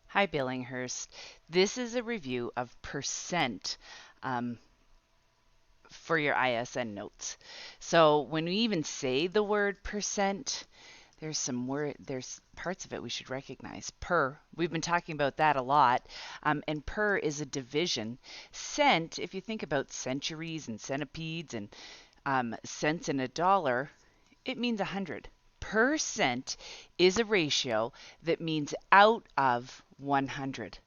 Hi, Billinghurst. This is a review of percent for your ISN notes. So when we even say the word percent, there's parts of it we should recognize. Per, we've been talking about that a lot, and per is a division. Cent, if you think about centuries and centipedes and cents in a dollar, it means 100. Percent is a ratio that means out of 100.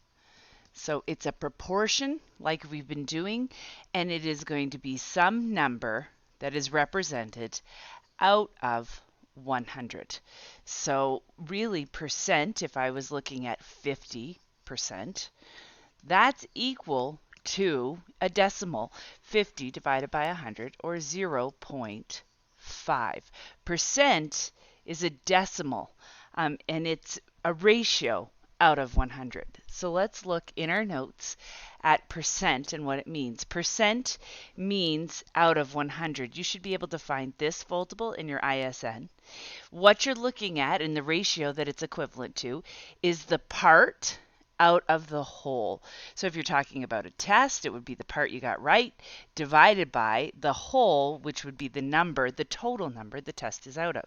So it's a proportion like we've been doing, and it is going to be some number that is represented out of 100. So really percent, if I was looking at 50%, that's equal to a decimal, 50 divided by 100, or 0.5. Percent is a decimal, and it's a ratio out of 100. So let's look in our notes at percent and what it means. Percent means out of 100. You should be able to find this foldable in your ISN. What you're looking at in the ratio that it's equivalent to is the part out of the whole. So if you're talking about a test, it would be the part you got right divided by the whole, which would be the number, the total number the test is out of.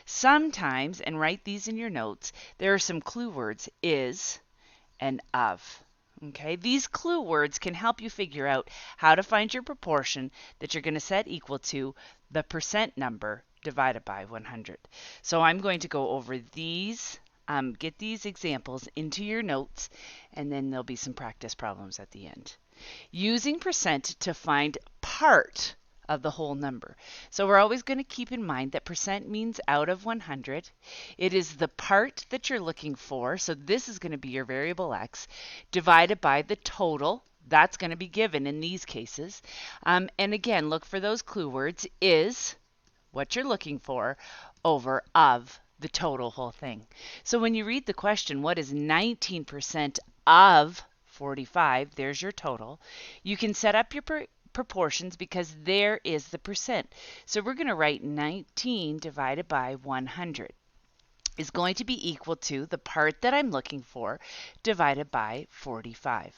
Sometimes, and write these in your notes, there are some clue words, is and of. Okay, these clue words can help you figure out how to find your proportion that you're going to set equal to the percent number divided by 100. So I'm going to go over these, get these examples into your notes, and then there'll be some practice problems at the end. Using percent to find part of the whole number. So we're always going to keep in mind that percent means out of 100. It is the part that you're looking for. So this is going to be your variable x divided by the total. That's going to be given in these cases. And again, look for those clue words, is what you're looking for, over of the total whole thing. So when you read the question, what is 19% of 45? There's your total. You can set up your proportions because there is the percent. So we're going to write 19 divided by 100 is going to be equal to the part that I'm looking for divided by 45.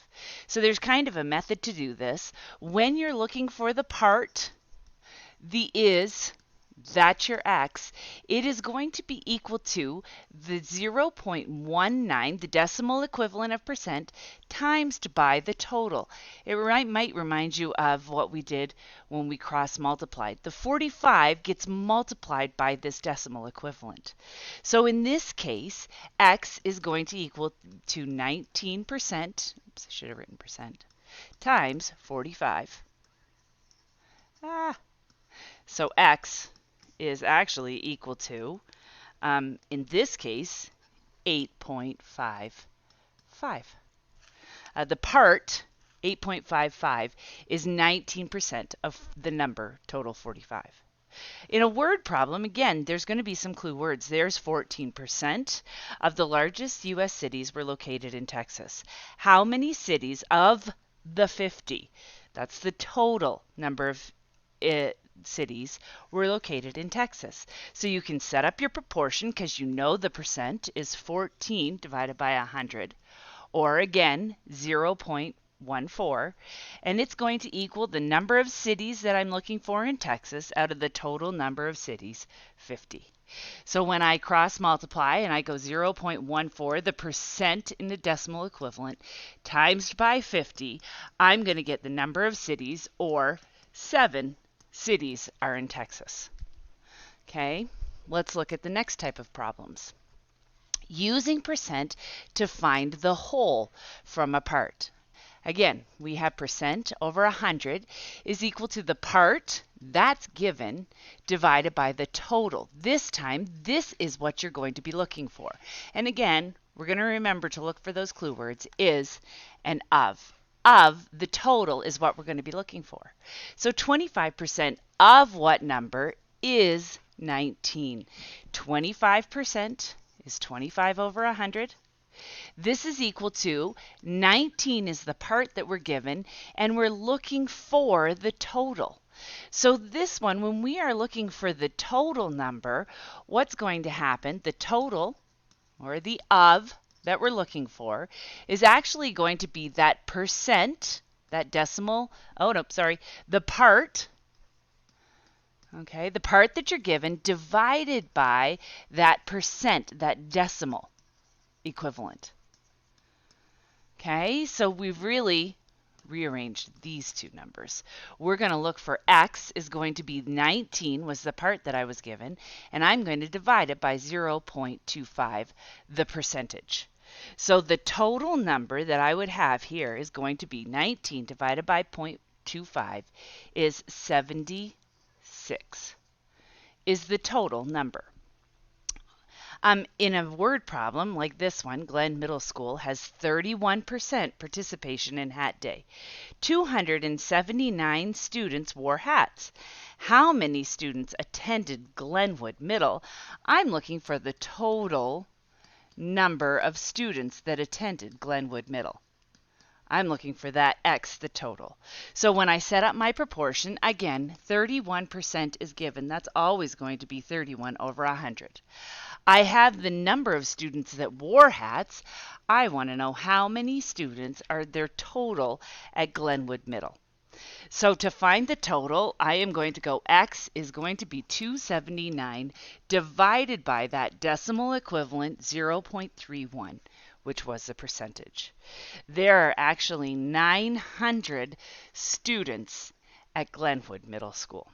So there's kind of a method to do this. When you're looking for the part, the is, that's your x, it is going to be equal to the 0.19, the decimal equivalent of percent, times by the total. It might remind you of what we did when we cross multiplied. The 45 gets multiplied by this decimal equivalent. So in this case, x is going to equal to 19%, oops, I should have written percent, times 45. So x is actually equal to, in this case, 8.55. The part, 8.55, is 19% of the number total 45. In a word problem, again, there's going to be some clue words. There's 14% of the largest U.S. cities were located in Texas. How many cities of the 50? That's the total number of cities were located in Texas. So you can set up your proportion because you know the percent is 14 divided by 100, or again 0.14, and it's going to equal the number of cities that I'm looking for in Texas out of the total number of cities, 50. So when I cross multiply and I go 0.14, the percent in the decimal equivalent, times by 50, I'm going to get the number of cities, or 7 cities are in Texas. Okay, let's look at the next type of problems. Using percent to find the whole from a part. Again, we have percent over 100 is equal to the part that's given divided by the total. This time, this is what you're going to be looking for. And again, we're going to remember to look for those clue words, is and of. Of the total is what we're going to be looking for. So 25% of what number is 19? 25% is 25 over 100. This is equal to 19 is the part that we're given, and we're looking for the total. So this one, when we are looking for the total number, what's going to happen? The total, or the of that we're looking for is actually going to be that percent, that decimal, oh no, sorry, the part, okay, the part that you're given divided by that percent, that decimal equivalent. Okay, so we've really rearranged these two numbers. We're going to look for x is going to be 19 was the part that I was given, and I'm going to divide it by 0.25, the percentage. So the total number that I would have here is going to be 19 divided by 0.25 is 76 is the total number. In a word problem like this one, Glen Middle School has 31% participation in Hat Day. 279 students wore hats. How many students attended Glenwood Middle? I'm looking for the total number of students that attended Glenwood Middle. I'm looking for that x, the total. So when I set up my proportion, again, 31% is given. That's always going to be 31 over 100. I have the number of students that wore hats. I want to know how many students are their total at Glenwood Middle. So to find the total, I am going to go x is going to be 279 divided by that decimal equivalent 0.31, which was the percentage. There are actually 900 students at Glenwood Middle School.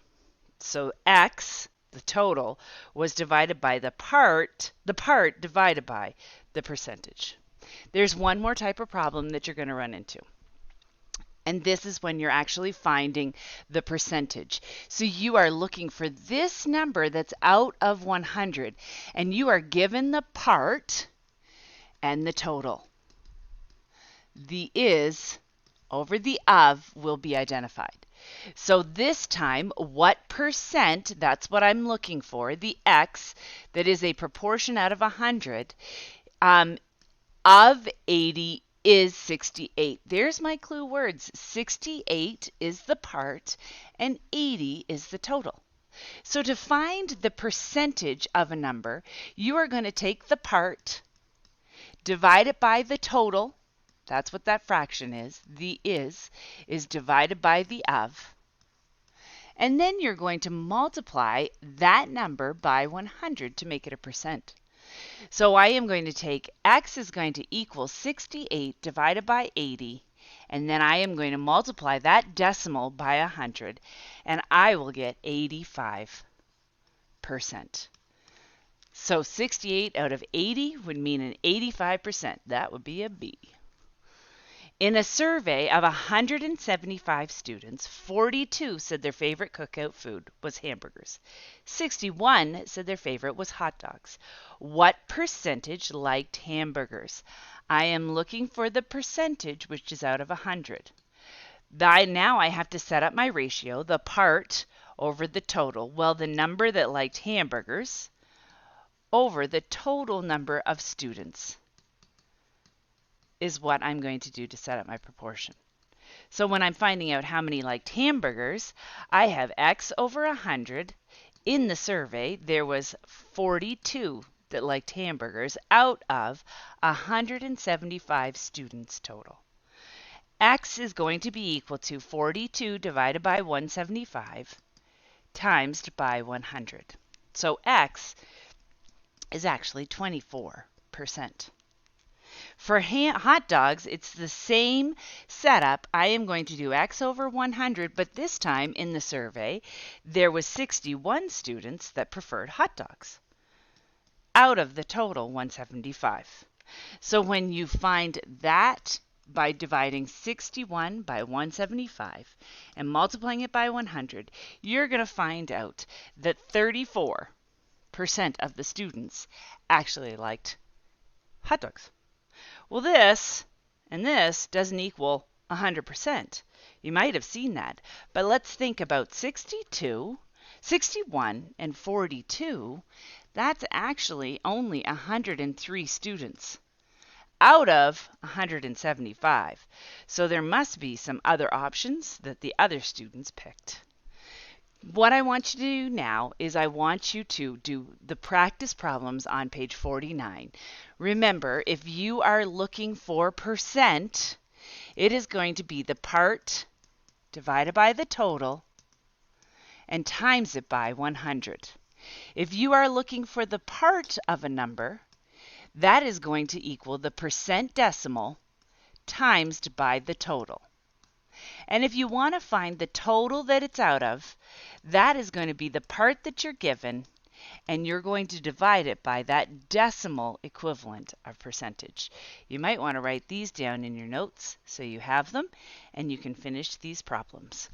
So x, the total, was divided by the part divided by the percentage. There's one more type of problem that you're going to run into. And this is when you're actually finding the percentage. So you are looking for this number that's out of 100, and you are given the part and the total. The is over the of will be identified. So this time, what percent, that's what I'm looking for, the x, that is a proportion out of 100, of 80 is 68. There's my clue words. 68 is the part and 80 is the total. So to find the percentage of a number, you are going to take the part, divide it by the total. That's what that fraction is. The is divided by the of. And then you're going to multiply that number by 100 to make it a percent. So I am going to take x is going to equal 68 divided by 80, and then I am going to multiply that decimal by 100, and I will get 85%. So 68 out of 80 would mean an 85%. That would be a B. In a survey of 175 students, 42 said their favorite cookout food was hamburgers. 61 said their favorite was hot dogs. What percentage liked hamburgers? I am looking for the percentage, which is out of 100. Now I have to set up my ratio, the part over the total. Well, the number that liked hamburgers over the total number of students is what I'm going to do to set up my proportion. So when I'm finding out how many liked hamburgers, I have x over 100. In the survey, there was 42 that liked hamburgers out of 175 students total. X is going to be equal to 42 divided by 175 times by 100. So x is actually 24%. For hot dogs, it's the same setup. I am going to do x over 100, but this time in the survey, there was 61 students that preferred hot dogs out of the total 175. So when you find that by dividing 61 by 175 and multiplying it by 100, you're going to find out that 34% of the students actually liked hot dogs. Well, this and this doesn't equal 100%. You might have seen that. But let's think about 62, 61, and 42. That's actually only 103 students out of 175. So there must be some other options that the other students picked. What I want you to do now is I want you to do the practice problems on page 49. Remember, if you are looking for percent, it is going to be the part divided by the total and times it by 100. If you are looking for the part of a number, that is going to equal the percent decimal times by the total. And if you want to find the total that it's out of, that is going to be the part that you're given, and you're going to divide it by that decimal equivalent of percentage. You might want to write these down in your notes so you have them and you can finish these problems.